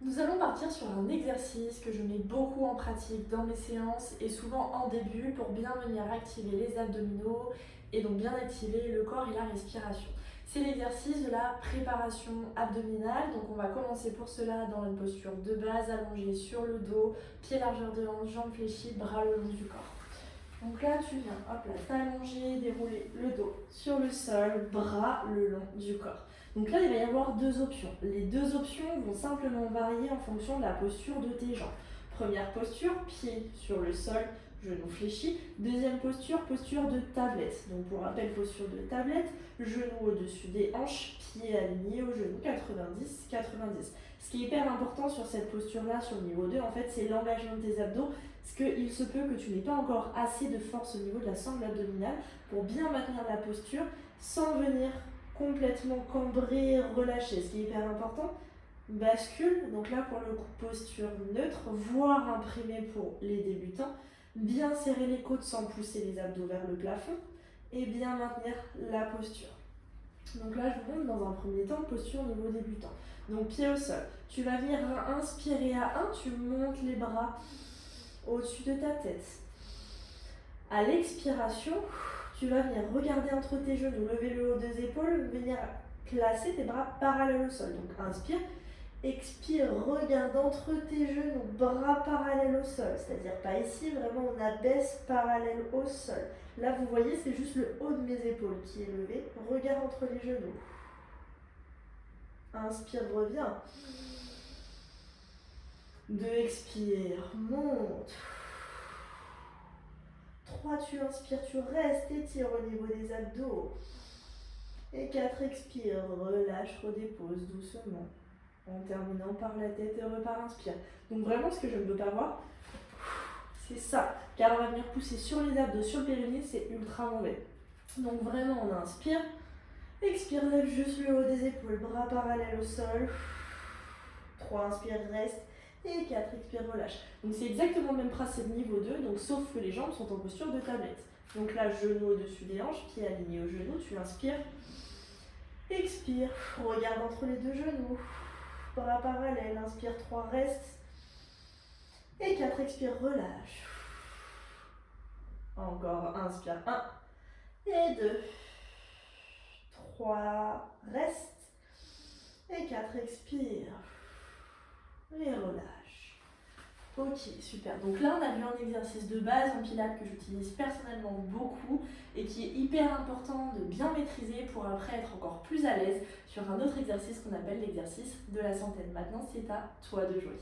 Nous allons partir sur un exercice que je mets beaucoup en pratique dans mes séances et souvent en début pour bien venir activer les abdominaux et donc bien activer le corps et la respiration. C'est l'exercice de la préparation abdominale. Donc on va commencer pour cela dans une posture de base allongée sur le dos, pieds largeur de hanche, jambes fléchies, bras le long du corps. Donc là tu viens, hop là, t'allonger, dérouler le dos sur le sol, bras le long du corps. Donc là, il va y avoir deux options. Les deux options vont simplement varier en fonction de la posture de tes jambes. Première posture, pied sur le sol, genoux fléchis. Deuxième posture, posture de tablette. Donc pour rappel, posture de tablette, genoux au-dessus des hanches, pieds alignés au genou, 90, 90. Ce qui est hyper important sur cette posture-là, sur le niveau 2, en fait, c'est l'engagement de tes abdos. Parce qu'il se peut que tu n'aies pas encore assez de force au niveau de la sangle abdominale pour bien maintenir la posture sans venir complètement cambré, relâché. Ce qui est hyper important, bascule, donc là pour le coup posture neutre, voire imprimée pour les débutants, bien serrer les côtes sans pousser les abdos vers le plafond et bien maintenir la posture. Donc là je vous montre dans un premier temps posture au niveau débutant. Donc pied au sol, tu vas venir inspirer à 1, tu montes les bras au-dessus de ta tête. À l'expiration, tu vas venir regarder entre tes genoux, lever le haut des épaules, venir placer tes bras parallèles au sol. Donc inspire, expire, regarde entre tes genoux, bras parallèles au sol. C'est-à-dire pas ici, vraiment on abaisse parallèle au sol. Là vous voyez, c'est juste le haut de mes épaules qui est levé. Regarde entre les genoux. Inspire, reviens. 2, expire, monte. 3, tu inspires, tu restes, étire au niveau des abdos. Et 4, expire, relâche, redépose doucement. En terminant par la tête et repars, inspire. Donc vraiment, ce que je ne veux pas voir, c'est ça. Car on va venir pousser sur les abdos, sur le périnée, c'est ultra mauvais. Donc vraiment, on inspire. Expire, lève juste le haut des épaules, bras parallèles au sol. 3, inspire, reste. Et 4, expire, relâche. Donc c'est exactement le même principe niveau 2, donc sauf que les jambes sont en posture de tablette. Donc là, genou au-dessus des hanches, pieds alignés au genou, tu inspires. Expire, regarde entre les deux genoux. Bras parallèles, inspire, 3, reste. Et 4, expire, relâche. Encore, inspire, 1 et 2. 3, reste. Et 4, expire. Et relâche. Ok, super. Donc là, on a vu un exercice de base en pilates que j'utilise personnellement beaucoup et qui est hyper important de bien maîtriser pour après être encore plus à l'aise sur un autre exercice qu'on appelle l'exercice de la centaine. Maintenant, c'est à toi de jouer.